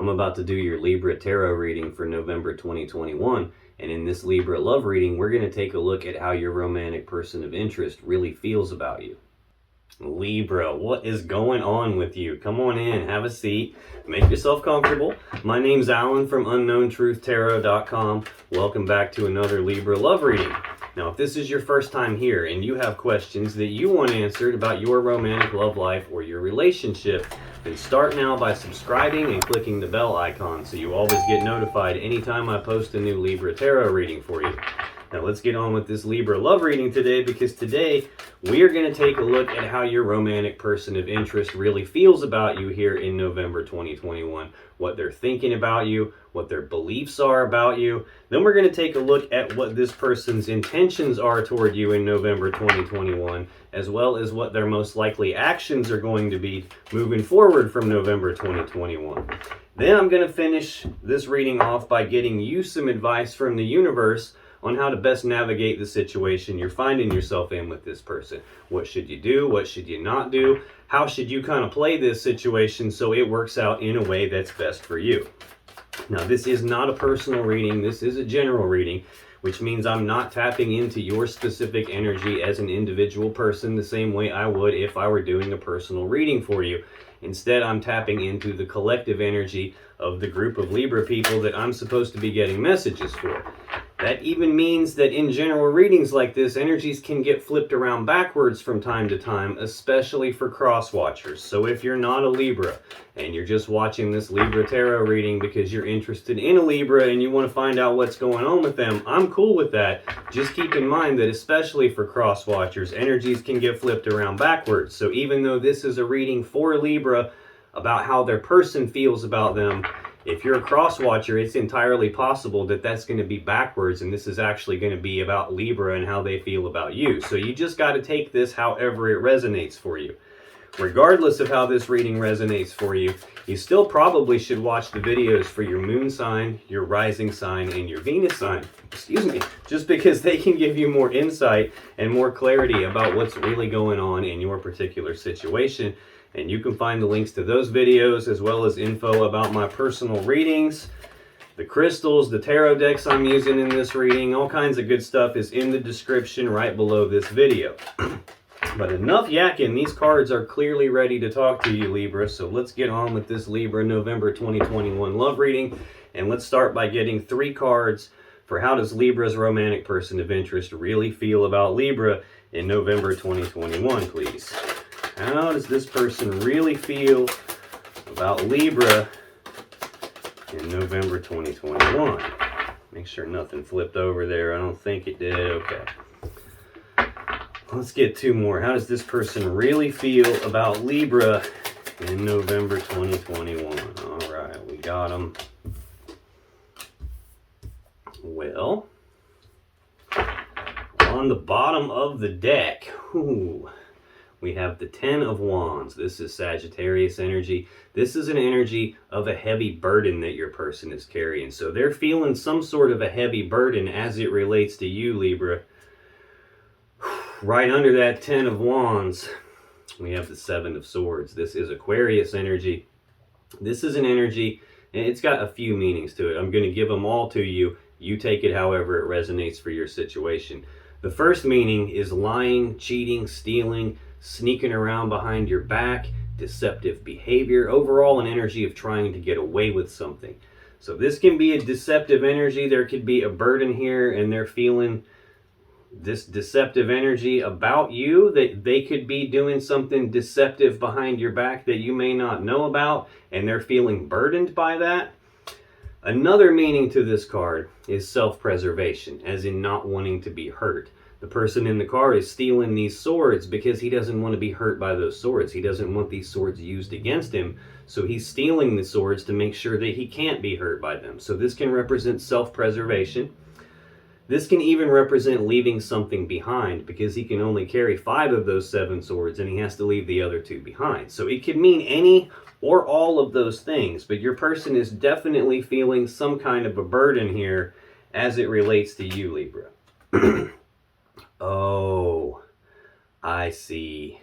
I'm about to do your Libra Tarot reading for November 2021. And in this Libra love reading, we're going to take a look at how your romantic person of interest really feels about you. Libra, what is going on with you? Come on in, have a seat, make yourself comfortable. My name's Alan from UnknownTruthTarot.com. Welcome back to another Libra love reading. Now, if this is your first time here and you have questions that you want answered about your romantic love life or your relationship, then start now by subscribing and clicking the bell icon so you always get notified anytime I post a new Libra Tarot reading for you. Now let's get on with this Libra love reading today, because today we are going to take a look at how your romantic person of interest really feels about you here in November 2021, what they're thinking about you, what their beliefs are about you. Then we're going to take a look at what this person's intentions are toward you in November 2021, as well as what their most likely actions are going to be moving forward from November 2021. Then I'm going to finish this reading off by getting you some advice from the universe on how to best navigate the situation you're finding yourself in with this person. What should you do? What should you not do? How should you kind of play this situation so it works out in a way that's best for you? Now, this is not a personal reading. This is a general reading, which means I'm not tapping into your specific energy as an individual person the same way I would if I were doing a personal reading for you. Instead, I'm tapping into the collective energy of the group of Libra people that I'm supposed to be getting messages for. That even means that in general readings like this, energies can get flipped around backwards from time to time, especially for cross-watchers. So if you're not a Libra and you're just watching this Libra Tarot reading because you're interested in a Libra and you want to find out what's going on with them, I'm cool with that. Just keep in mind that especially for cross-watchers, energies can get flipped around backwards. So even though this is a reading for Libra about how their person feels about them, if you're a cross-watcher, it's entirely possible that that's going to be backwards, and this is actually going to be about Libra and how they feel about you. So you just got to take this however it resonates for you. Regardless of how this reading resonates for you, you still probably should watch the videos for your moon sign, your rising sign, and your Venus sign. Excuse me. Just because they can give you more insight and more clarity about what's really going on in your particular situation. And you can find the links to those videos as well as info about my personal readings, the crystals, the tarot decks I'm using in this reading, all kinds of good stuff is in the description right below this video. But enough yakking, these cards are clearly ready to talk to you, Libra, so let's get on with this Libra November 2021 love reading. And let's start by getting 3 cards for how does Libra's romantic person of interest really feel about Libra in November 2021, please. How does this person really feel about Libra in November 2021? Make sure nothing flipped over there. I don't think it did. Okay. Let's get 2 more. How does this person really feel about Libra in November 2021? All right, we got them. Well, on the bottom of the deck, we have the 10 of Wands. This is Sagittarius energy. This is an energy of a heavy burden that your person is carrying. So they're feeling some sort of a heavy burden as it relates to you, Libra. Right under that 10 of Wands, we have the 7 of Swords. This is Aquarius energy. This is an energy, and it's got a few meanings to it. I'm going to give them all to you. You take it however it resonates for your situation. The first meaning is lying, cheating, stealing, sneaking around behind your back, deceptive behavior, overall an energy of trying to get away with something. So this can be a deceptive energy. There could be a burden here and they're feeling this deceptive energy about you, that they could be doing something deceptive behind your back that you may not know about, and they're feeling burdened by that. Another meaning to this card is self-preservation, as in not wanting to be hurt. The person in the card is stealing these swords because he doesn't want to be hurt by those swords. He doesn't want these swords used against him. So he's stealing the swords to make sure that he can't be hurt by them. So this can represent self-preservation. This can even represent leaving something behind, because he can only carry 5 of those 7 swords and he has to leave the other 2 behind. So it could mean any or all of those things, but your person is definitely feeling some kind of a burden here as it relates to you, Libra. Oh, I see.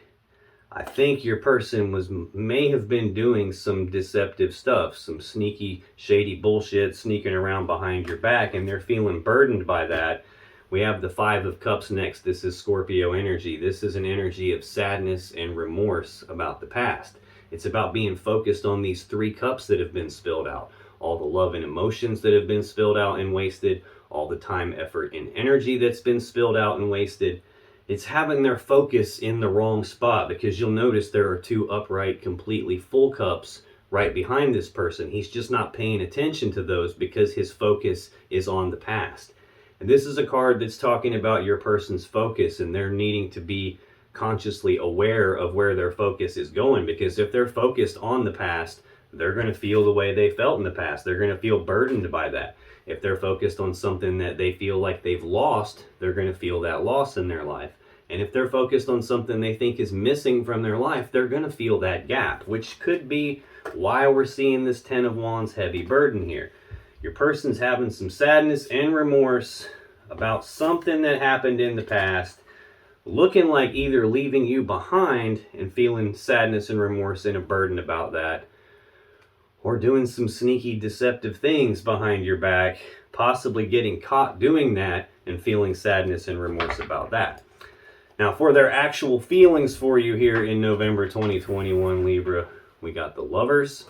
I think your person may have been doing some deceptive stuff, some sneaky, shady bullshit, sneaking around behind your back, and they're feeling burdened by that. We have the Five of Cups next. This is Scorpio energy. This is an energy of sadness and remorse about the past. It's about being focused on these three cups that have been spilled out. All the love and emotions that have been spilled out and wasted. All the time, effort, and energy that's been spilled out and wasted. It's having their focus in the wrong spot, because you'll notice there are two upright, completely full cups right behind this person. He's just not paying attention to those because his focus is on the past. And this is a card that's talking about your person's focus, and they're needing to be consciously aware of where their focus is going, because if they're focused on the past, they're going to feel the way they felt in the past. They're going to feel burdened by that. If they're focused on something that they feel like they've lost, they're going to feel that loss in their life. And if they're focused on something they think is missing from their life, they're going to feel that gap, which could be why we're seeing this Ten of Wands heavy burden here. Your person's having some sadness and remorse about something that happened in the past, looking like either leaving you behind and feeling sadness and remorse and a burden about that, or doing some sneaky deceptive things behind your back, possibly getting caught doing that and feeling sadness and remorse about that. Now, for their actual feelings for you here in November 2021, Libra, we got the Lovers,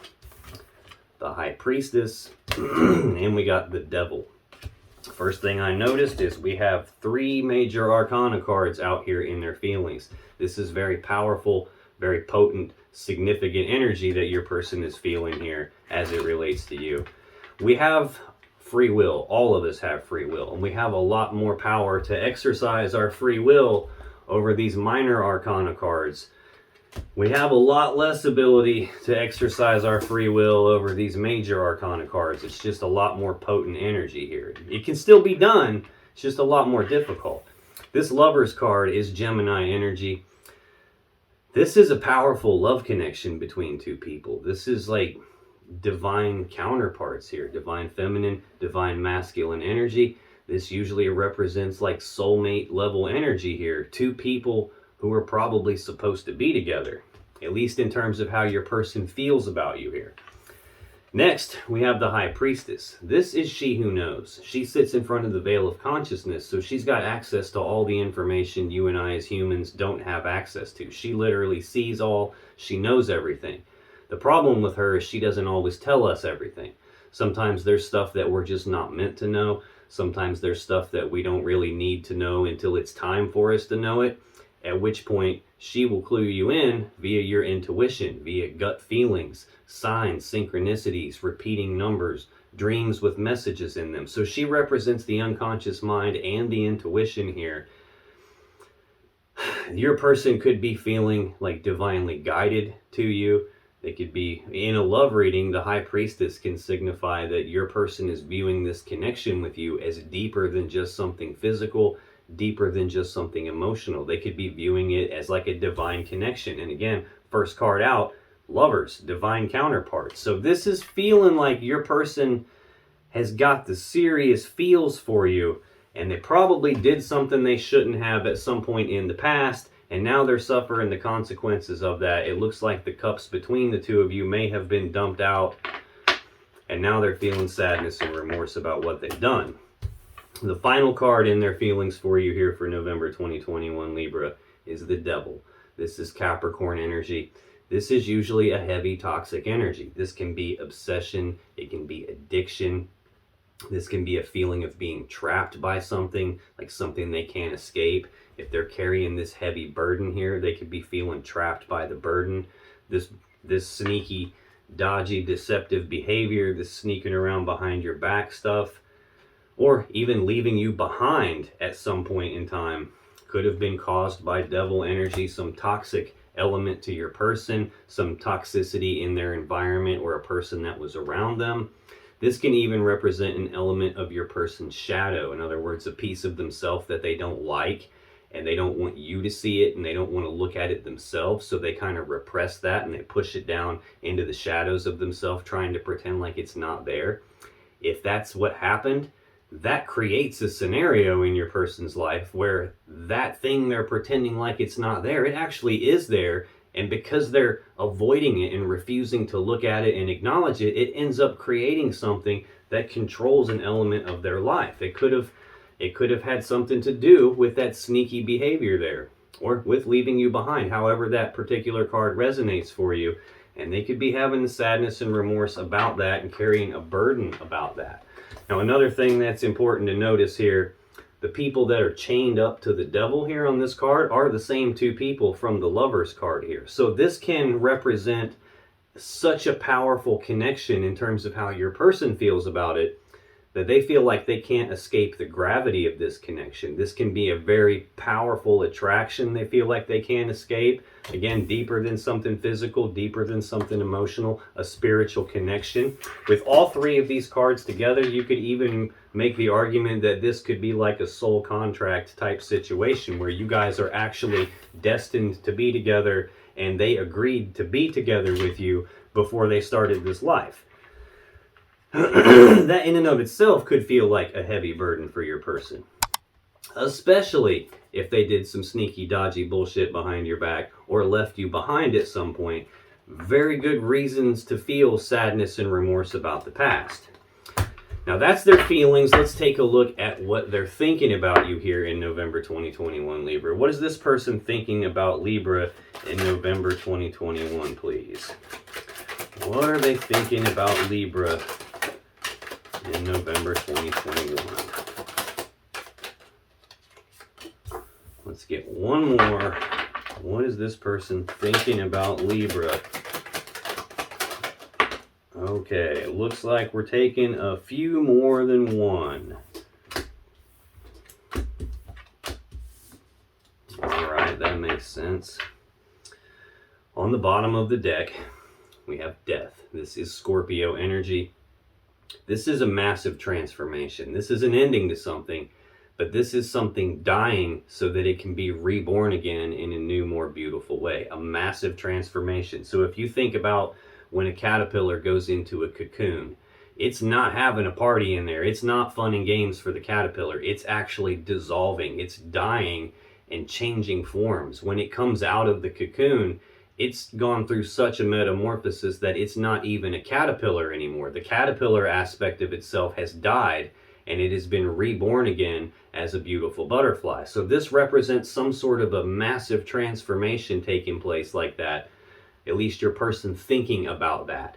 the High Priestess, and we got the Devil. First thing I noticed is we have three major arcana cards out here in their feelings. This is very powerful, very potent, significant energy that your person is feeling here as it relates to you. We have free will. All of us have free will, and we have a lot more power to exercise our free will over these minor arcana cards. We have a lot less ability to exercise our free will over these major arcana cards. It's just a lot more potent energy here. It can still be done, it's just a lot more difficult. This Lovers card is Gemini energy. This is a powerful love connection between two people. This is like divine counterparts here. Divine feminine, divine masculine energy. This usually represents like soulmate level energy here. Two people who are probably supposed to be together, at least in terms of how your person feels about you here. Next, we have the High Priestess. This is she who knows. She sits in front of the veil of consciousness, so she's got access to all the information you and I as humans don't have access to. She literally sees all, she knows everything. The problem with her is she doesn't always tell us everything. Sometimes there's stuff that we're just not meant to know. Sometimes there's stuff that we don't really need to know until it's time for us to know it, at which point she will clue you in via your intuition, via gut feelings, signs, synchronicities, repeating numbers, dreams with messages in them. So she represents the unconscious mind and the intuition here. Your person could be feeling like divinely guided to you. They could be, in a love reading, the High Priestess can signify that your person is viewing this connection with you as deeper than just something physical, deeper than just something emotional. They could be viewing it as like a divine connection. And again, first card out, Lovers, divine counterparts. So this is feeling like your person has got the serious feels for you, and they probably did something they shouldn't have at some point in the past, and now they're suffering the consequences of that. It looks like the cups between the two of you may have been dumped out, and now they're feeling sadness and remorse about what they've done. The final card in their feelings for you here for November 2021, Libra, is the Devil. This is Capricorn energy. This is usually a heavy toxic energy. This can be obsession. It can be addiction. This can be a feeling of being trapped by something, like something they can't escape. If they're carrying this heavy burden here, they could be feeling trapped by the burden. This sneaky, dodgy, deceptive behavior, this sneaking around behind your back stuff, or even leaving you behind at some point in time, could have been caused by devil energy, some toxic element to your person, some toxicity in their environment or a person that was around them. This can even represent an element of your person's shadow. In other words, a piece of themselves that they don't like, and they don't want you to see it, and they don't want to look at it themselves, so they kind of repress that and they push it down into the shadows of themselves, trying to pretend like it's not there. If that's what happened, that creates a scenario in your person's life where that thing they're pretending like it's not there, it actually is there, And because they're avoiding it and refusing to look at it and acknowledge it, it ends up creating something that controls an element of their life. It could have had something to do with that sneaky behavior there, or with leaving you behind, however that particular card resonates for you. And they could be having the sadness and remorse about that and carrying a burden about that. Now, another thing that's important to notice here, the people that are chained up to the devil here on this card are the same two people from the Lovers card here. So this can represent such a powerful connection in terms of how your person feels about it, that they feel like they can't escape the gravity of this connection. This can be a very powerful attraction they feel like they can't escape. Again, deeper than something physical, deeper than something emotional, a spiritual connection. With all three of these cards together, you could even make the argument that this could be like a soul contract type situation where you guys are actually destined to be together and they agreed to be together with you before they started this life. That in and of itself could feel like a heavy burden for your person, especially if they did some sneaky, dodgy bullshit behind your back or left you behind at some point. Very good reasons to feel sadness and remorse about the past. Now that's their feelings. Let's take a look at what they're thinking about you here in November 2021, Libra. What is this person thinking about Libra in November 2021, please? What are they thinking about Libra in November 2021? Let's get one more. What is this person thinking about Libra? Okay, it looks like we're taking a few more than one. Alright, that makes sense. On the bottom of the deck, we have death. This is Scorpio energy. This is a massive transformation. This is an ending to something, but this is something dying so that it can be reborn again in a new, more beautiful way. A massive transformation. So if you think about when a caterpillar goes into a cocoon, it's not having a party in there. It's not fun and games for the caterpillar. It's actually dissolving. It's dying and changing forms. When it comes out of the cocoon, it's gone through such a metamorphosis that it's not even a caterpillar anymore. The caterpillar aspect of itself has died and it has been reborn again as a beautiful butterfly. So this represents some sort of a massive transformation taking place like that. At least your person thinking about that.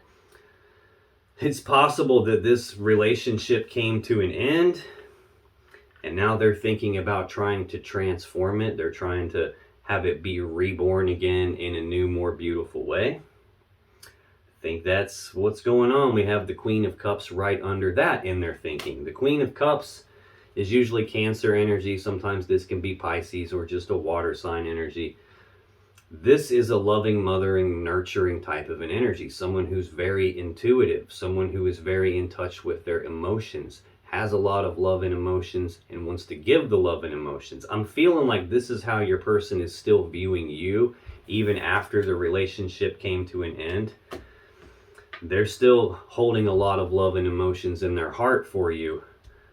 It's possible that this relationship came to an end and now they're thinking about trying to transform it. They're trying to have it be reborn again in a new, more beautiful way. I think that's what's going on. We have the Queen of Cups right under that in their thinking. The Queen of Cups is usually Cancer energy. Sometimes this can be Pisces or just a water sign energy. This is a loving, mothering, nurturing type of an energy. Someone who's very intuitive, someone who is very in touch with their emotions, has a lot of love and emotions, and wants to give the love and emotions. I'm feeling like this is how your person is still viewing you, even after the relationship came to an end. They're still holding a lot of love and emotions in their heart for you.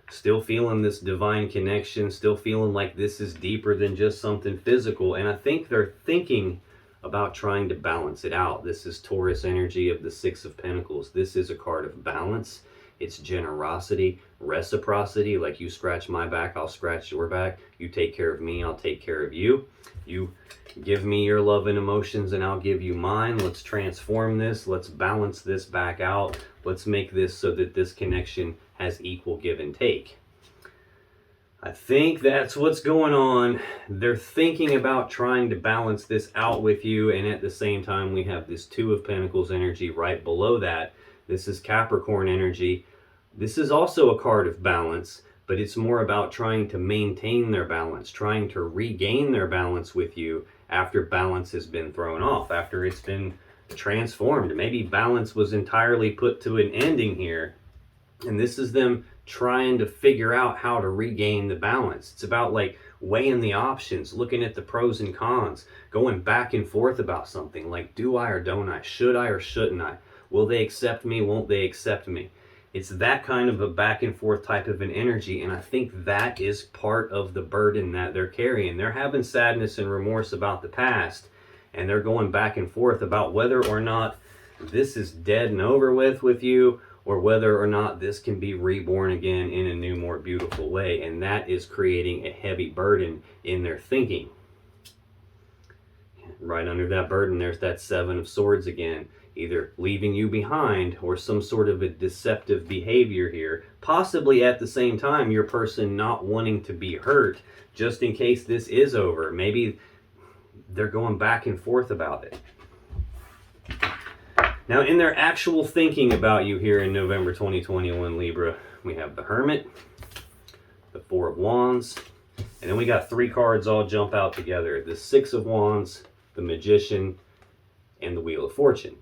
Still feeling this divine connection, still feeling like this is deeper than just something physical. And I think they're thinking about trying to balance it out. This is Taurus energy of the Six of Pentacles. This is a card of balance. It's generosity, reciprocity, like you scratch my back, I'll scratch your back. You take care of me, I'll take care of you. You give me your love and emotions and I'll give you mine. Let's transform this. Let's balance this back out. Let's make this so that this connection has equal give and take. I think that's what's going on. They're thinking about trying to balance this out with you, and at the same time we have this Two of Pentacles energy right below that. This is Capricorn energy. This is also a card of balance, but it's more about trying to maintain their balance, trying to regain their balance with you after balance has been thrown off, after it's been transformed. Maybe balance was entirely put to an ending here, and this is them trying to figure out how to regain the balance. It's about like weighing the options, looking at the pros and cons, going back and forth about something like, do I or don't I? Should I or shouldn't I? Will they accept me? Won't they accept me? It's that kind of a back and forth type of an energy, and I think that is part of the burden that they're carrying. They're having sadness and remorse about the past, and they're going back and forth about whether or not this is dead and over with you, or whether or not this can be reborn again in a new, more beautiful way. And that is creating a heavy burden in their thinking. Right under that burden, there's that Seven of Swords again, either leaving you behind or some sort of a deceptive behavior here. Possibly at the same time, your person not wanting to be hurt, just in case this is over. Maybe they're going back and forth about it. Now, in their actual thinking about you here in November 2021, Libra, we have the Hermit, the Four of Wands, and then we got three cards all jump out together. The Six of Wands, the Magician, and the Wheel of Fortune.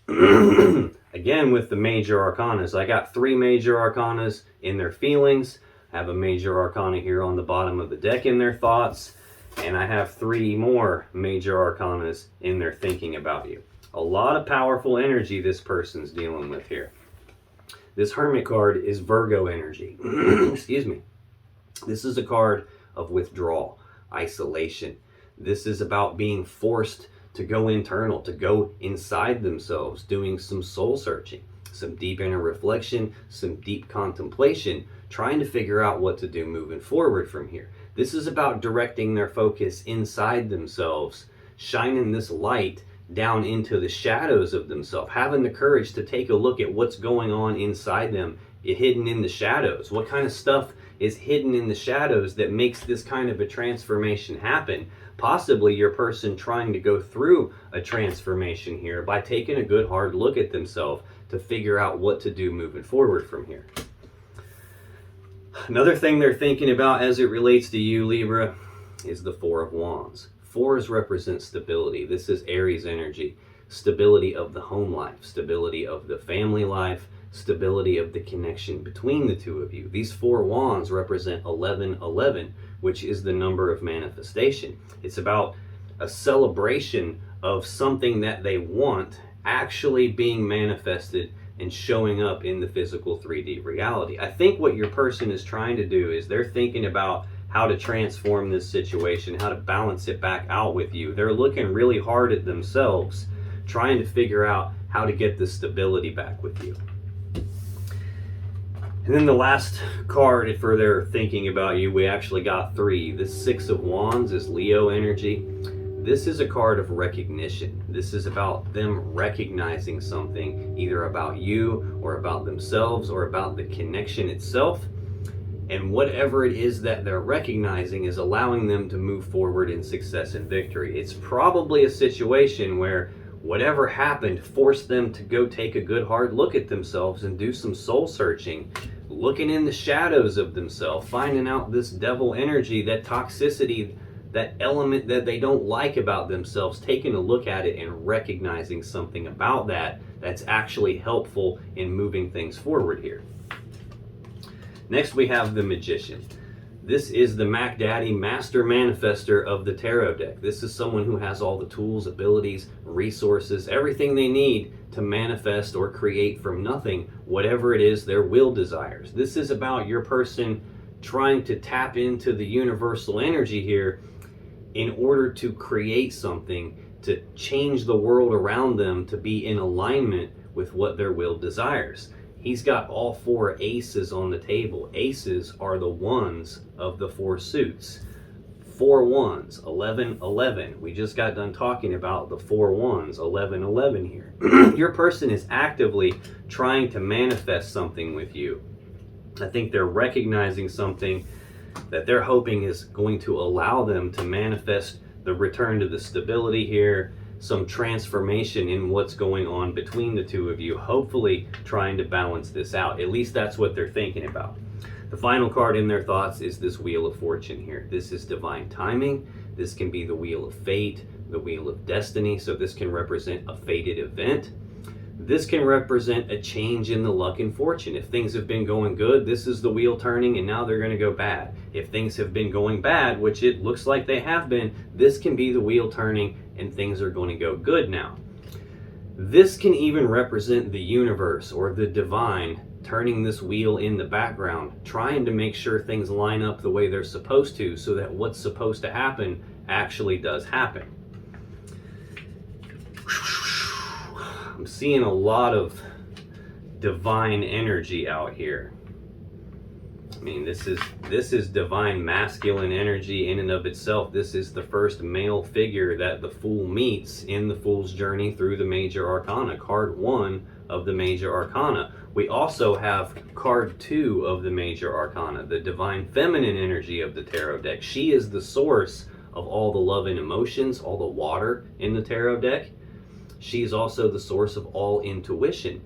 Again, with the major arcanas, I got three major arcanas in their feelings. I have a major arcana here on the bottom of the deck in their thoughts, and I have three more major arcanas in their thinking about you. A lot of powerful energy this person's dealing with here. This Hermit card is Virgo energy. Excuse me. This is a card of withdrawal, isolation. This is about being forced to go internal, to go inside themselves, doing some soul searching, some deep inner reflection, some deep contemplation, trying to figure out what to do moving forward from here. This is about directing their focus inside themselves, shining this light down into the shadows of themselves, having the courage to take a look at what's going on inside them, hidden in the shadows. What kind of stuff is hidden in the shadows that makes this kind of a transformation happen? Possibly your person trying to go through a transformation here by taking a good hard look at themselves to figure out what to do moving forward from here. Another thing they're thinking about as it relates to you, Libra, is the Four of Wands. Fours represent stability. This is Aries energy. Stability of the home life, stability of the family life, stability of the connection between the two of you. These four wands represent 1111, which is the number of manifestation. It's about a celebration of something that they want actually being manifested and showing up in the physical 3D reality. I think what your person is trying to do is they're thinking about how to transform this situation, how to balance it back out with you. They're looking really hard at themselves, trying to figure out how to get the stability back with you. And then the last card for their thinking about you, we actually got three. The Six of Wands is Leo energy. This is a card of recognition. This is about them recognizing something, either about you or about themselves or about the connection itself. And whatever it is that they're recognizing is allowing them to move forward in success and victory. It's probably a situation where whatever happened forced them to go take a good hard look at themselves and do some soul searching, looking in the shadows of themselves, finding out this devil energy, that toxicity, that element that they don't like about themselves, taking a look at it and recognizing something about that that's actually helpful in moving things forward here. Next, we have the Magician. This is the Mac Daddy master manifester of the tarot deck. This is someone who has all the tools, abilities, resources, everything they need to manifest or create from nothing whatever it is their will desires. This is about your person trying to tap into the universal energy here in order to create something, to change the world around them to be in alignment with what their will desires. He's got all four aces on the table. Aces are the ones of the four suits. Four ones, 1111. We just got done talking about the four ones, 1111 here. Your person is actively trying to manifest something with you. I think they're recognizing something that they're hoping is going to allow them to manifest the return to the stability here, some transformation in what's going on between the two of you, hopefully trying to balance this out. At least that's what they're thinking about. The final card in their thoughts is this Wheel of Fortune here. This is divine timing. This can be the Wheel of Fate, the Wheel of Destiny, so this can represent a fated event. This can represent a change in the luck and fortune. If things have been going good, this is the wheel turning and now they're going to go bad. If things have been going bad, which it looks like they have been, this can be the wheel turning and things are going to go good now. This can even represent the universe or the divine turning this wheel in the background, trying to make sure things line up the way they're supposed to so that what's supposed to happen actually does happen. I'm seeing a lot of divine energy out here. I mean, this is divine masculine energy in and of itself. This is the first male figure that the Fool meets in the Fool's journey through the Major Arcana, card 1 of the Major Arcana. We also have card 2 of the Major Arcana, the divine feminine energy of the tarot deck. She is the source of all the love and emotions, all the water in the tarot deck. She is also the source of all intuition.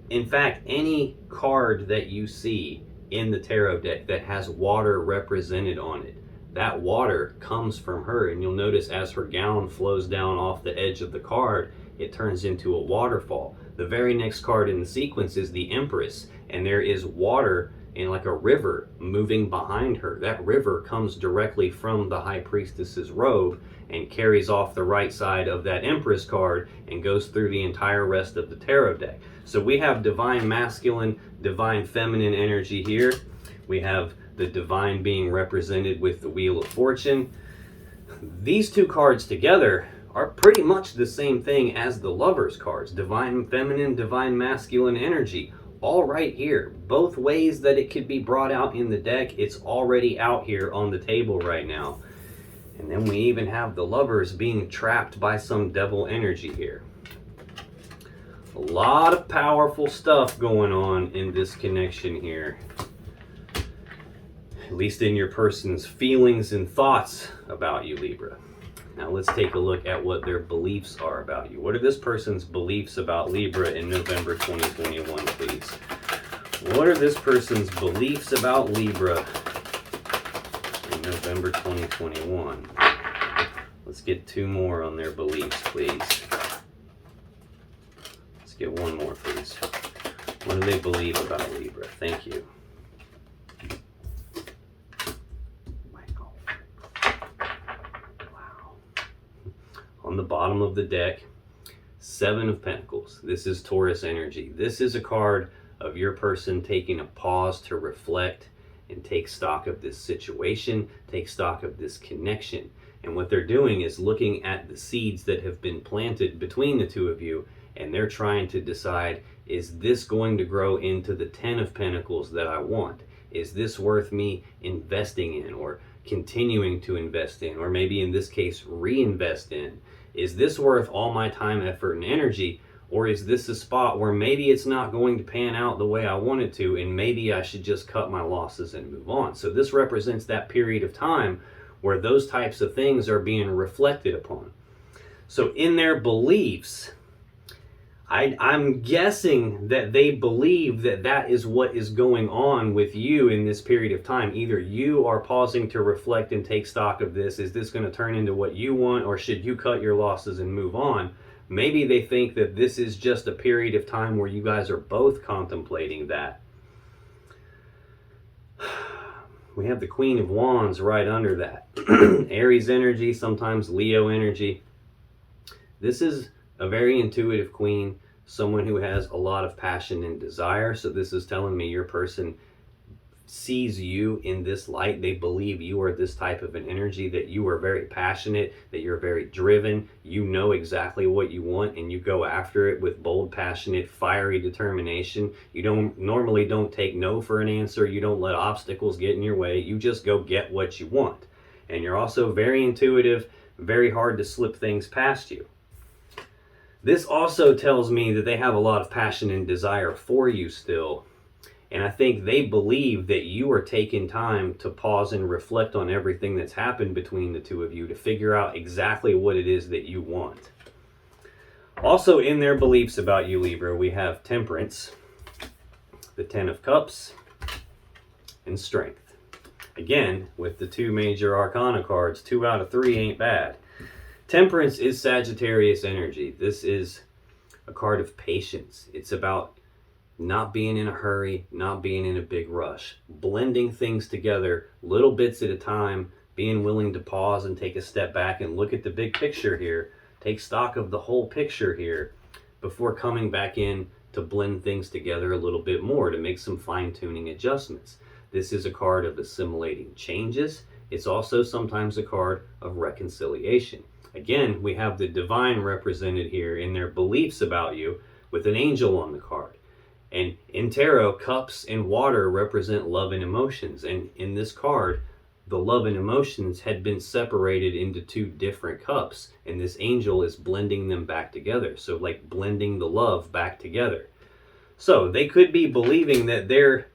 In fact, any card that you see in the tarot deck that has water represented on it, that water comes from her. And you'll notice as her gown flows down off the edge of the card, it turns into a waterfall. The very next card in the sequence is the Empress, and there is water in like a river moving behind her. That river comes directly from the High Priestess's robe and carries off the right side of that Empress card and goes through the entire rest of the tarot deck. So we have divine masculine, divine feminine energy here. We have the divine being represented with the Wheel of Fortune. These two cards together are pretty much the same thing as the Lovers cards. Divine feminine, divine masculine energy. All right here. Both ways that it could be brought out in the deck, it's already out here on the table right now. And then we even have the Lovers being trapped by some devil energy here. A lot of powerful stuff going on in this connection here. At least in your person's feelings and thoughts about you, Libra. Now let's take a look at what their beliefs are about you. What are this person's beliefs about Libra in November 2021, please? What are this person's beliefs about Libra in November 2021? Let's get 2 more on their beliefs, please. Let's get 1 more, please. What do they believe about Libra? Thank you. On the bottom of the deck, 7 of Pentacles. This is Taurus energy. This is a card of your person taking a pause to reflect and take stock of this situation, take stock of this connection. And what they're doing is looking at the seeds that have been planted between the two of you, and they're trying to decide, is this going to grow into the 10 of Pentacles that I want? Is this worth me investing in or continuing to invest in, or maybe in this case, reinvest in? Is this worth all my time, effort, and energy? Or is this a spot where maybe it's not going to pan out the way I want it to, and maybe I should just cut my losses and move on? So this represents that period of time where those types of things are being reflected upon. So in their beliefs, I'm guessing that they believe that that is what is going on with you in this period of time. Either you are pausing to reflect and take stock of this. Is this going to turn into what you want, or should you cut your losses and move on? Maybe they think that this is just a period of time where you guys are both contemplating that. We have the Queen of Wands right under that. Aries energy, sometimes Leo energy. This is a very intuitive queen, someone who has a lot of passion and desire. So this is telling me your person sees you in this light. They believe you are this type of an energy, that you are very passionate, that you're very driven. You know exactly what you want and you go after it with bold, passionate, fiery determination. You normally don't take no for an answer. You don't let obstacles get in your way. You just go get what you want. And you're also very intuitive, very hard to slip things past you. This also tells me that they have a lot of passion and desire for you still. And I think they believe that you are taking time to pause and reflect on everything that's happened between the two of you to figure out exactly what it is that you want. Also in their beliefs about you, Libra, we have Temperance, the 10 of Cups, and Strength. Again, with the 2 major arcana cards, 2 out of 3 ain't bad. Temperance is Sagittarius energy. This is a card of patience. It's about not being in a hurry, not being in a big rush, blending things together, little bits at a time, being willing to pause and take a step back and look at the big picture here, take stock of the whole picture here before coming back in to blend things together a little bit more, to make some fine-tuning adjustments. This is a card of assimilating changes. It's also sometimes a card of reconciliation. Again, we have the divine represented here in their beliefs about you with an angel on the card. And in tarot, cups and water represent love and emotions. And in this card, the love and emotions had been separated into two different cups. And this angel is blending them back together. So like blending the love back together. So they could be believing that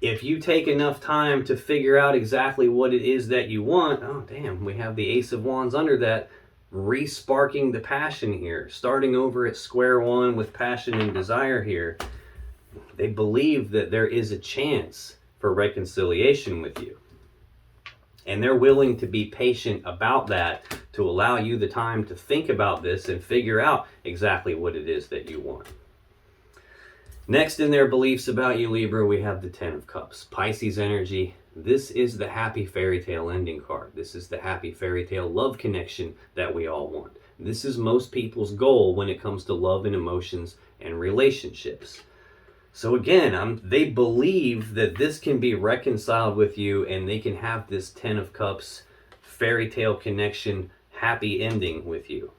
if you take enough time to figure out exactly what it is that you want, oh damn, we have the Ace of Wands under that, re-sparking the passion here, starting over at square one with passion and desire here. They believe that there is a chance for reconciliation with you. And they're willing to be patient about that to allow you the time to think about this and figure out exactly what it is that you want. Next in their beliefs about you, Libra, we have the Ten of Cups. Pisces energy. This is the happy fairy tale ending card. This is the happy fairy tale love connection that we all want. This is most people's goal when it comes to love and emotions and relationships. So again, they believe that this can be reconciled with you and they can have this Ten of Cups fairy tale connection happy ending with you.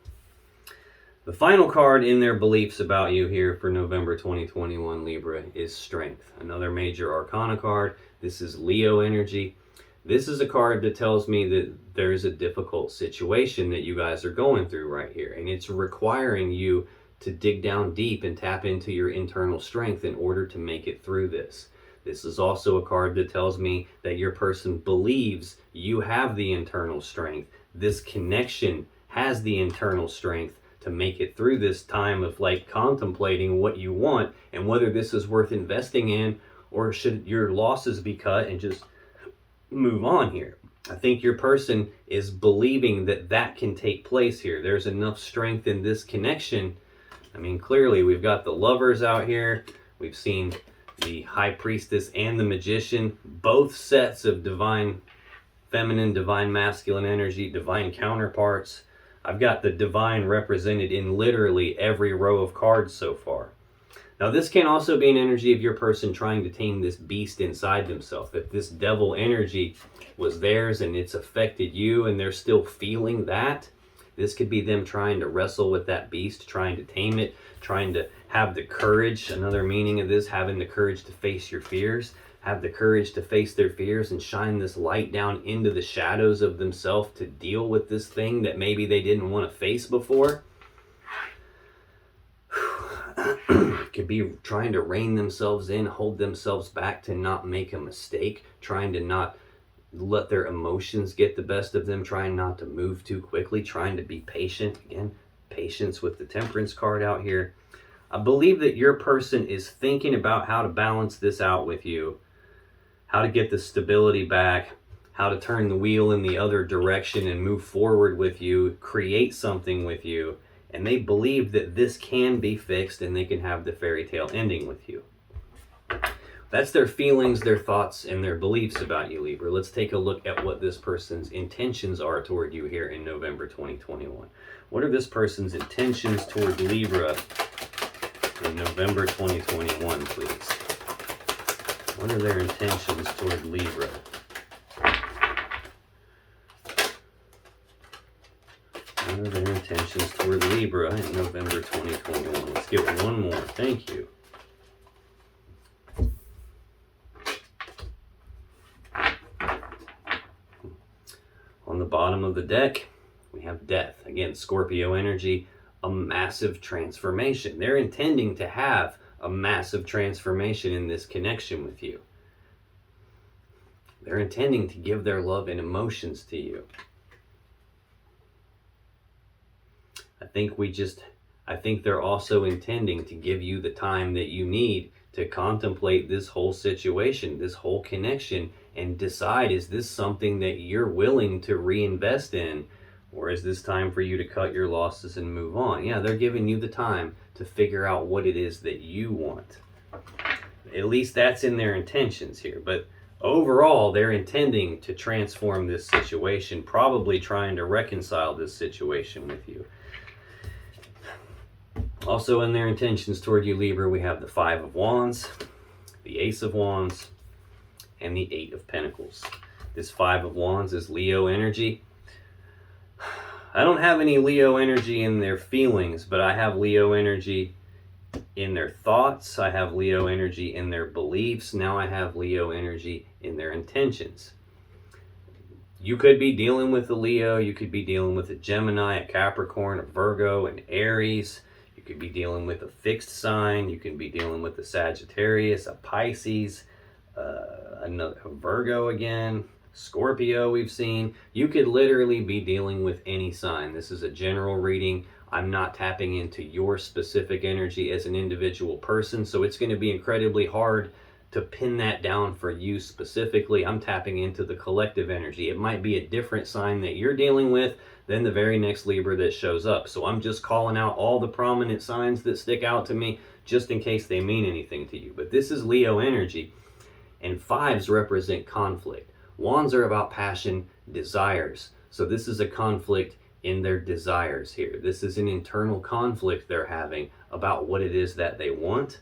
The final card in their beliefs about you here for November 2021, Libra, is Strength. Another major arcana card. This is Leo energy. This is a card that tells me that there's a difficult situation that you guys are going through right here. And it's requiring you to dig down deep and tap into your internal strength in order to make it through this. This is also a card that tells me that your person believes you have the internal strength. This connection has the internal strength to make it through this time of like contemplating what you want and whether this is worth investing in, or should your losses be cut and just move on here. I think your person is believing that that can take place here. There's enough strength in this connection. I mean, clearly we've got the Lovers out here. We've seen the High Priestess and the Magician, both sets of divine feminine, divine masculine energy, divine counterparts. I've got the divine represented in literally every row of cards so far. Now this can also be an energy of your person trying to tame this beast inside themselves. If this devil energy was theirs and it's affected you and they're still feeling that, this could be them trying to wrestle with that beast, trying to tame it, trying to have the courage. Another meaning of this, having the courage to face your fears, have the courage to face their fears and shine this light down into the shadows of themselves to deal with this thing that maybe they didn't want to face before. Could be trying to rein themselves in, hold themselves back to not make a mistake, trying to not let their emotions get the best of them, trying not to move too quickly, trying to be patient. Again, patience with the Temperance card out here. I believe that your person is thinking about how to balance this out with you, how to get the stability back, how to turn the wheel in the other direction and move forward with you, create something with you. And they believe that this can be fixed and they can have the fairy tale ending with you. That's their feelings, their thoughts, and their beliefs about you, Libra. Let's take a look at what this person's intentions are toward you here in November 2021. What are this person's intentions toward Libra in November 2021, please? What are their intentions toward Libra? What are their intentions toward Libra in November 2021? Let's get one more. Thank you. On the bottom of the deck, we have Death. Again, Scorpio energy, a massive transformation. They're intending to have a massive transformation in this connection with you. They're intending to give their love and emotions to you. I think they're also intending to give you the time that you need to contemplate this whole situation, this whole connection, and decide, is this something that you're willing to reinvest in, or is this time for you to cut your losses and move on? Yeah, they're giving you the time to figure out what it is that you want. At least that's in their intentions here. But overall, they're intending to transform this situation, probably trying to reconcile this situation with you. Also in their intentions toward you, Libra, we have the Five of Wands, the Ace of Wands, and the Eight of Pentacles. This Five of Wands is Leo energy. I don't have any Leo energy in their feelings, but I have Leo energy in their thoughts. I have Leo energy in their beliefs. Now I have Leo energy in their intentions. You could be dealing with a Leo. You could be dealing with a Gemini, a Capricorn, a Virgo, an Aries. You could be dealing with a fixed sign. You can be dealing with a Sagittarius, a Pisces, a Virgo again, Scorpio we've seen. You could literally be dealing with any sign. This is a general reading. I'm not tapping into your specific energy as an individual person, so it's going to be incredibly hard to pin that down for you specifically. I'm tapping into the collective energy. It might be a different sign that you're dealing with than the very next Libra that shows up. So I'm just calling out all the prominent signs that stick out to me just in case they mean anything to you. But this is Leo energy, and fives represent conflict. Wands are about passion, desires. So this is a conflict in their desires here. This is an internal conflict they're having about what it is that they want.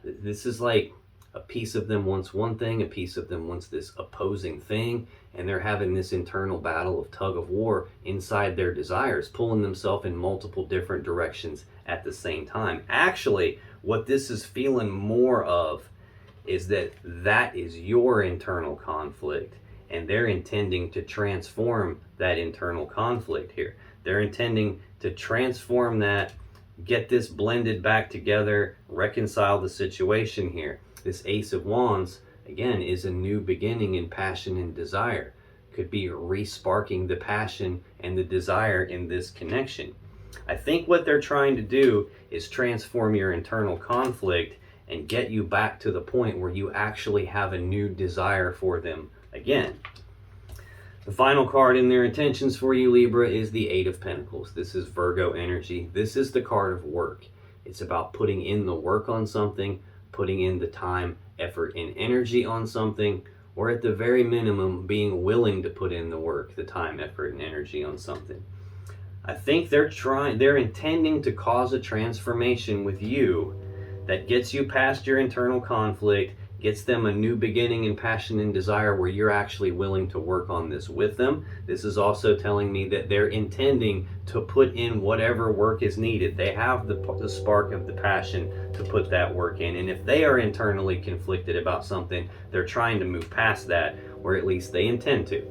This is like a piece of them wants one thing, a piece of them wants this opposing thing, and they're having this internal battle of tug of war inside their desires, pulling themselves in multiple different directions at the same time. Actually, what this is feeling more of is that is your internal conflict, and they're intending to transform that internal conflict here. They're intending to transform that, get this blended back together, reconcile the situation here. This Ace of Wands, again, is a new beginning in passion and desire. Could be re-sparking the passion and the desire in this connection. I think what they're trying to do is transform your internal conflict and get you back to the point where you actually have a new desire for them again. The final card in their intentions for you, Libra, is the Eight of Pentacles. This is Virgo energy. This is the card of work. It's about putting in the work on something, putting in the time, effort, and energy on something, or at the very minimum, being willing to put in the work, the time, effort, and energy on something. I think they're intending to cause a transformation with you that gets you past your internal conflict, gets them a new beginning in passion and desire where you're actually willing to work on this with them. This is also telling me that they're intending to put in whatever work is needed. They have the spark of the passion to put that work in. And if they are internally conflicted about something, they're trying to move past that, or at least they intend to.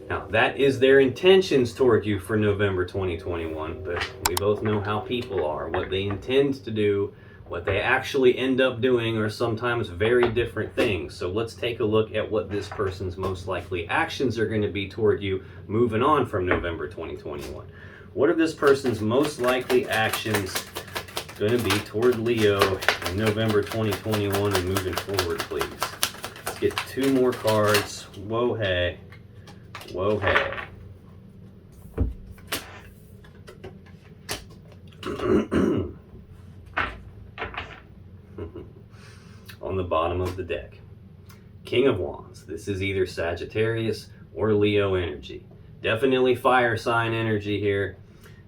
Now, that is their intentions toward you for November 2021, but we both know how people are. What they intend to do, what they actually end up doing are sometimes very different things. So let's take a look at what this person's most likely actions are going to be toward you moving on from November 2021. What are this person's most likely actions going to be toward Leo in November 2021 and moving forward, please? Let's get two more cards. Whoa, hey. Whoa, hey. On the bottom of the deck, King of Wands. This is either Sagittarius or Leo energy. Definitely fire sign energy here.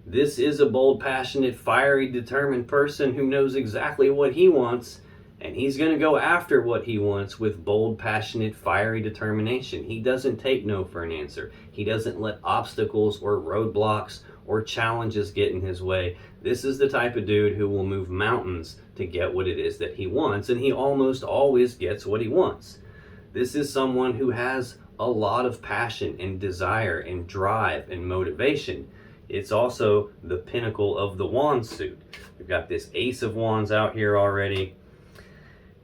This is a bold, passionate, fiery, determined person who knows exactly what he wants, and he's going to go after what he wants with bold, passionate, fiery determination. He doesn't take no for an answer. He doesn't let obstacles or roadblocks or challenges get in his way. This is the type of dude who will move mountains to get what it is that he wants, and he almost always gets what he wants. This is someone who has a lot of passion and desire and drive and motivation. It's also the pinnacle of the Wands suit. We've got this Ace of Wands out here already.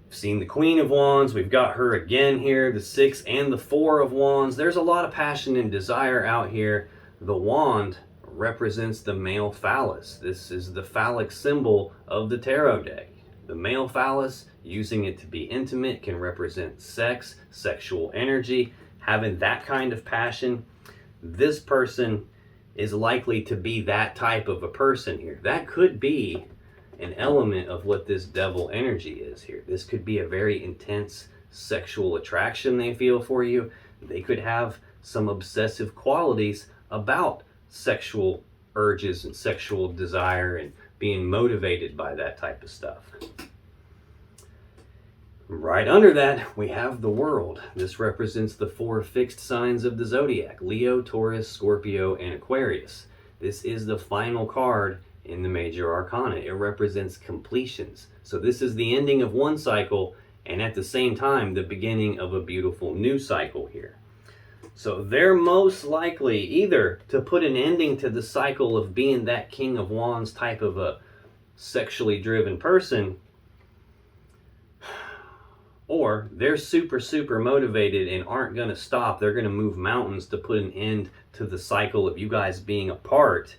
We've seen the Queen of Wands. We've got her again here, the Six and the Four of Wands. There's a lot of passion and desire out here. The wand represents the male phallus. This is the phallic symbol of the tarot deck. The male phallus, using it to be intimate, can represent sex, sexual energy, having that kind of passion. This person is likely to be that type of a person here. That could be an element of what this devil energy is here. This could be a very intense sexual attraction they feel for you. They could have some obsessive qualities about sexual urges and sexual desire and being motivated by that type of stuff. Right under that, we have the World. This represents the 4 fixed signs of the Zodiac: Leo, Taurus, Scorpio, and Aquarius. This is the final card in the major arcana. It represents completions. So this is the ending of one cycle, and at the same time, the beginning of a beautiful new cycle here. So they're most likely either to put an ending to the cycle of being that King of Wands type of a sexually driven person, or they're super motivated and aren't going to stop. They're going to move mountains to put an end to the cycle of you guys being apart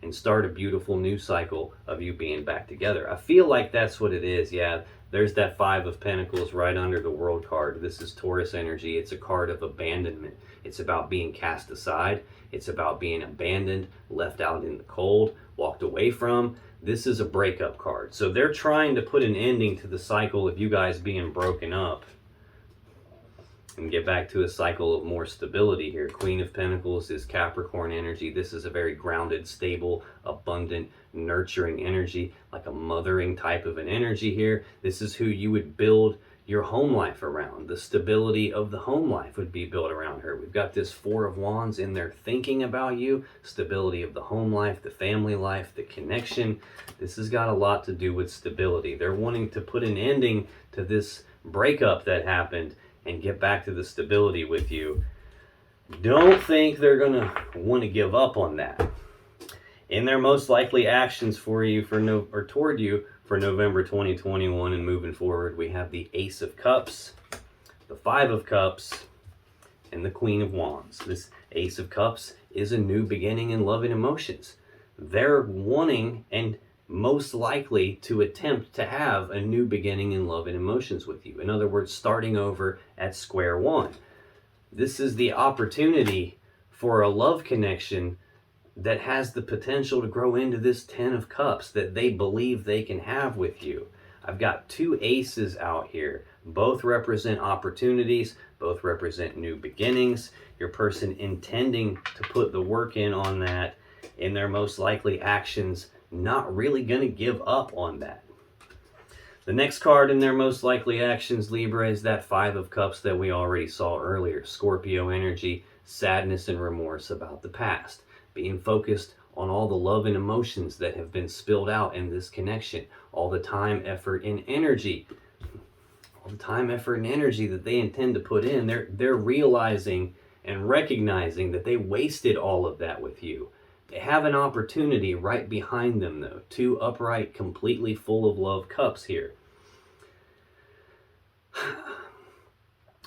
and start a beautiful new cycle of you being back together. I feel like that's what it is. Yeah, there's that 5 of Pentacles right under the World card. This is Taurus energy. It's a card of abandonment. It's about being cast aside. It's about being abandoned, left out in the cold, walked away from. This is a breakup card. So they're trying to put an ending to the cycle of you guys being broken up and get back to a cycle of more stability here. Queen of Pentacles is Capricorn energy. This is a very grounded, stable, abundant, nurturing energy, like a mothering type of an energy here. This is who you would build your home life around. The stability of the home life would be built around her. We've got this 4 of Wands in there thinking about you. Stability of the home life, the family life, the connection. This has got a lot to do with stability. They're wanting to put an ending to this breakup that happened and get back to the stability with you. Don't think they're gonna want to give up on that. In their most likely actions for you toward you for November 2021 and moving forward, we have the Ace of Cups, the 5 of Cups, and the Queen of Wands. This Ace of Cups is a new beginning in love and emotions. They're wanting and most likely to attempt to have a new beginning in love and emotions with you. In other words, starting over at square one. This is the opportunity for a love connection that has the potential to grow into this 10 of Cups that they believe they can have with you. I've got 2 aces out here. Both represent opportunities, both represent new beginnings. Your person intending to put the work in on that in their most likely actions, not really going to give up on that. The next card in their most likely actions, Libra, is that 5 of Cups that we already saw earlier. Scorpio energy, sadness and remorse about the past. Being focused on all the love and emotions that have been spilled out in this connection. All the time, effort, and energy. All the time, effort, and energy that they intend to put in. They're realizing and recognizing that they wasted all of that with you. They have an opportunity right behind them, though. 2 upright, completely full of love cups here.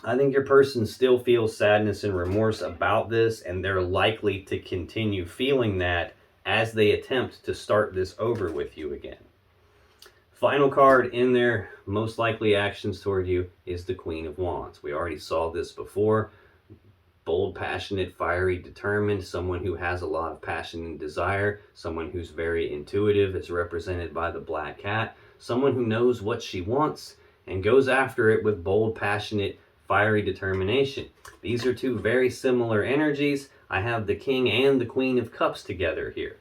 I think your person still feels sadness and remorse about this, and they're likely to continue feeling that as they attempt to start this over with you again. Final card in their most likely actions toward you is the Queen of Wands. We already saw this before. Bold, passionate, fiery, determined, someone who has a lot of passion and desire, someone who's very intuitive, is represented by the black cat, someone who knows what she wants and goes after it with bold, passionate, fiery determination. These are 2 very similar energies. I have the King and the Queen of Cups together here.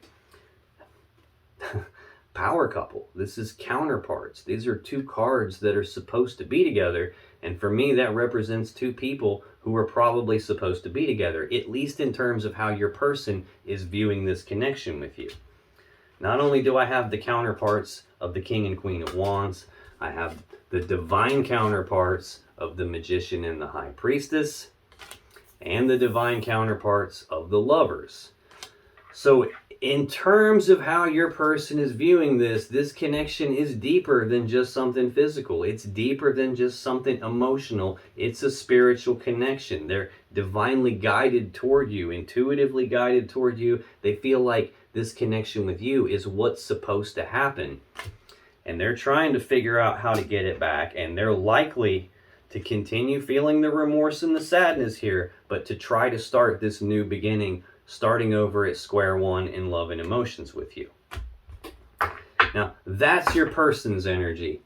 Power couple. This is counterparts. These are 2 cards that are supposed to be together, and for me that represents 2 people who are probably supposed to be together, at least in terms of how your person is viewing this connection with you. Not only do I have the counterparts of the King and Queen of Wands, I have the divine counterparts of the Magician and the High Priestess, and the divine counterparts of the Lovers. So in terms of how your person is viewing this connection is deeper than just something physical. It's deeper than just something emotional. It's a spiritual connection. They're divinely guided toward you, intuitively guided toward you. They feel like this connection with you is what's supposed to happen. And they're trying to figure out how to get it back, and they're likely to continue feeling the remorse and the sadness here, but to try to start this new beginning, starting over at square one in love and emotions with you. Now, that's your person's energy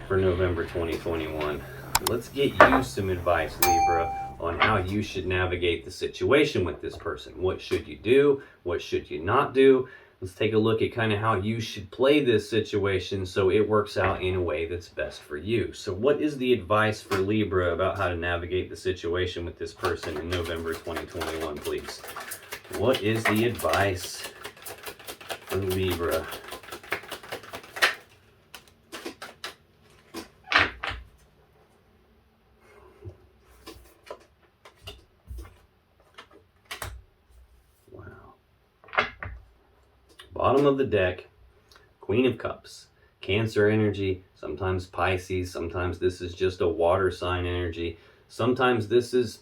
for November 2021. Let's get you some advice, Libra, on how you should navigate the situation with this person. What should you do? What should you not do? let's take a look at kind of how you should play this situation so it works out in a way that's best for you. So what is the advice for Libra about how to navigate the situation with this person in November 2021, please? What is the advice for Libra? Bottom of the deck, Queen of Cups, Cancer energy, sometimes Pisces, sometimes this is just a water sign energy, sometimes this is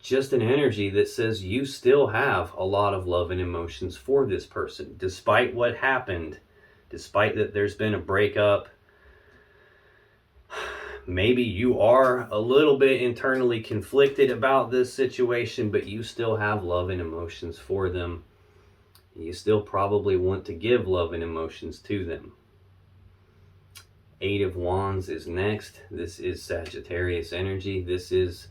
just an energy that says you still have a lot of love and emotions for this person, despite what happened, despite that there's been a breakup. Maybe you are a little bit internally conflicted about this situation, but you still have love and emotions for them. You still probably want to give love and emotions to them. Eight of Wands is next. This is Sagittarius energy. This is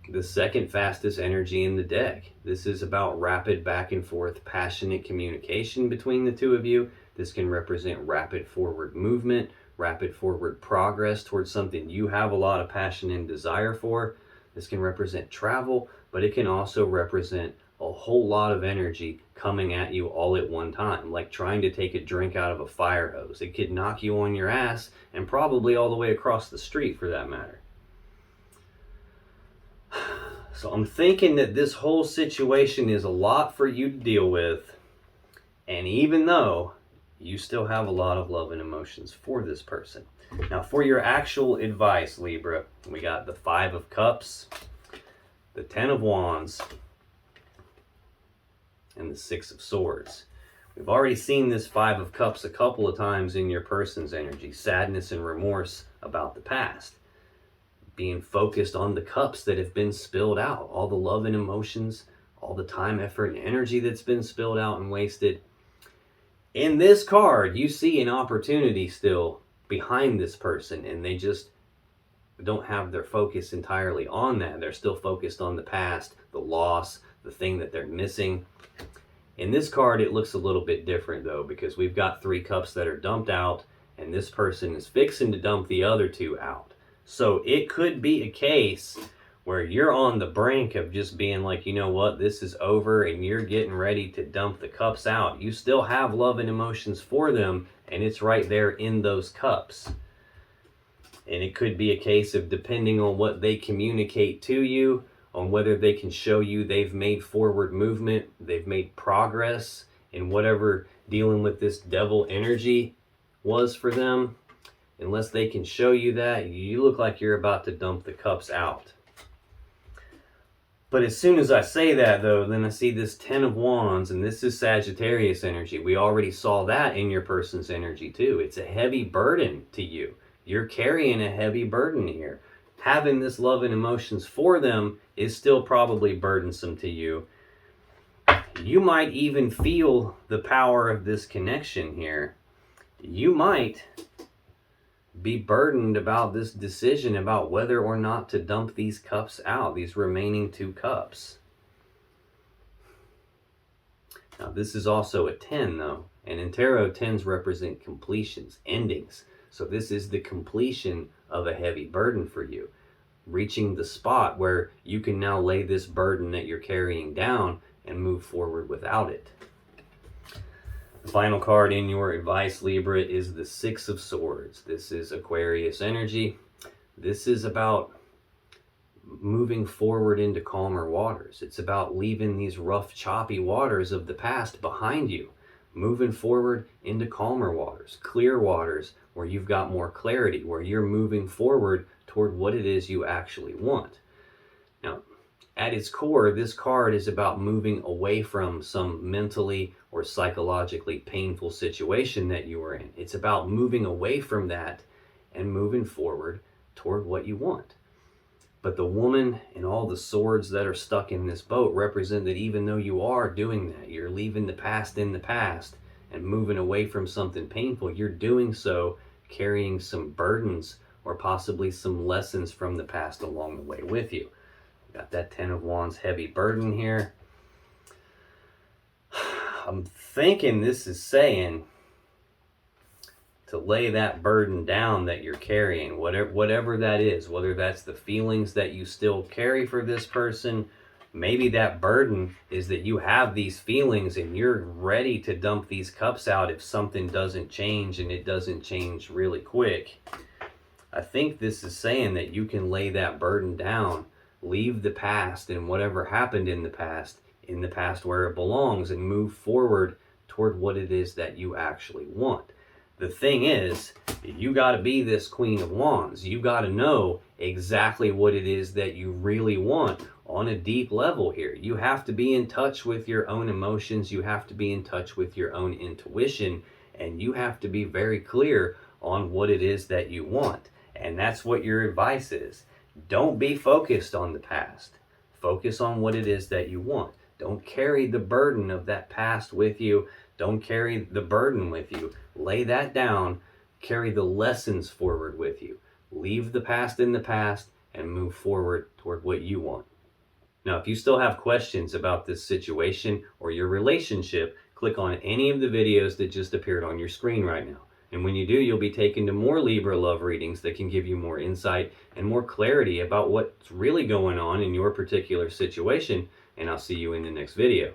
the second fastest energy in the deck. This is about rapid back and forth, passionate communication between the two of you. This can represent rapid forward movement, rapid forward progress towards something you have a lot of passion and desire for. This can represent travel, but it can also represent a whole lot of energy coming at you all at one time, like trying to take a drink out of a fire hose. It could knock you on your ass, and probably all the way across the street for that matter. So I'm thinking that this whole situation is a lot for you to deal with, and even though you still have a lot of love and emotions for this person. Now for your actual advice, Libra, we got the Five of Cups, the Ten of Wands, and the Six of Swords. We've already seen this Five of Cups a couple of times in your person's energy. Sadness and remorse about the past. Being focused on the cups that have been spilled out. All the love and emotions, all the time, effort, and energy that's been spilled out and wasted. In this card, you see an opportunity still behind this person, and they just don't have their focus entirely on that. They're still focused on the past, the loss, the thing that they're missing. In this card, it looks a little bit different though, because we've got three cups that are dumped out, and this person is fixing to dump the other two out. So it could be a case where you're on the brink of just being like, you know what, this is over, and you're getting ready to dump the cups out. You still have love and emotions for them, and it's right there in those cups. And it could be a case of, depending on what they communicate to you, on whether they can show you they've made forward movement, they've made progress in whatever dealing with this devil energy was for them. Unless they can show you that, you look like you're about to dump the cups out. But as soon as I say that though, then I see this Ten of Wands, and this is Sagittarius energy. We already saw that in your person's energy too. It's a heavy burden to you. You're carrying a heavy burden here. Having this love and emotions for them is still probably burdensome to you. You might even feel the power of this connection here. You might be burdened about this decision about whether or not to dump these cups out, these remaining two cups. Now this is also a 10 though, and in tarot 10s represent completions, endings. So this is the completion of a heavy burden for you, reaching the spot where you can now lay this burden that you're carrying down and move forward without it. The final card in your advice, Libra, is the Six of Swords. This is Aquarius energy. This is about moving forward into calmer waters. It's about leaving these rough, choppy waters of the past behind you, moving forward into calmer waters, clear waters where you've got more clarity, where you're moving forward toward what it is you actually want. Now, at its core, this card is about moving away from some mentally or psychologically painful situation that you were in. It's about moving away from that and moving forward toward what you want. But the woman and all the swords that are stuck in this boat represent that even though you are doing that, you're leaving the past in the past and moving away from something painful, you're doing so carrying some burdens or possibly some lessons from the past along the way with you. Got that Ten of Wands heavy burden here. I'm thinking this is saying to lay that burden down that you're carrying, whatever that is, whether that's the feelings that you still carry for this person. Maybe that burden is that you have these feelings and you're ready to dump these cups out if something doesn't change, and it doesn't change really quick. I think this is saying that you can lay that burden down, leave the past and whatever happened in the past where it belongs, and move forward toward what it is that you actually want. The thing is, you got to be this Queen of Wands. You got to know exactly what it is that you really want on a deep level here. You have to be in touch with your own emotions. You have to be in touch with your own intuition. And you have to be very clear on what it is that you want. And that's what your advice is. Don't be focused on the past. Focus on what it is that you want. Don't carry the burden of that past with you. Don't carry the burden with you. Lay that down. Carry the lessons forward with you. Leave the past in the past and move forward toward what you want. Now, if you still have questions about this situation or your relationship, click on any of the videos that just appeared on your screen right now. And when you do, you'll be taken to more Libra love readings that can give you more insight and more clarity about what's really going on in your particular situation. And I'll see you in the next video.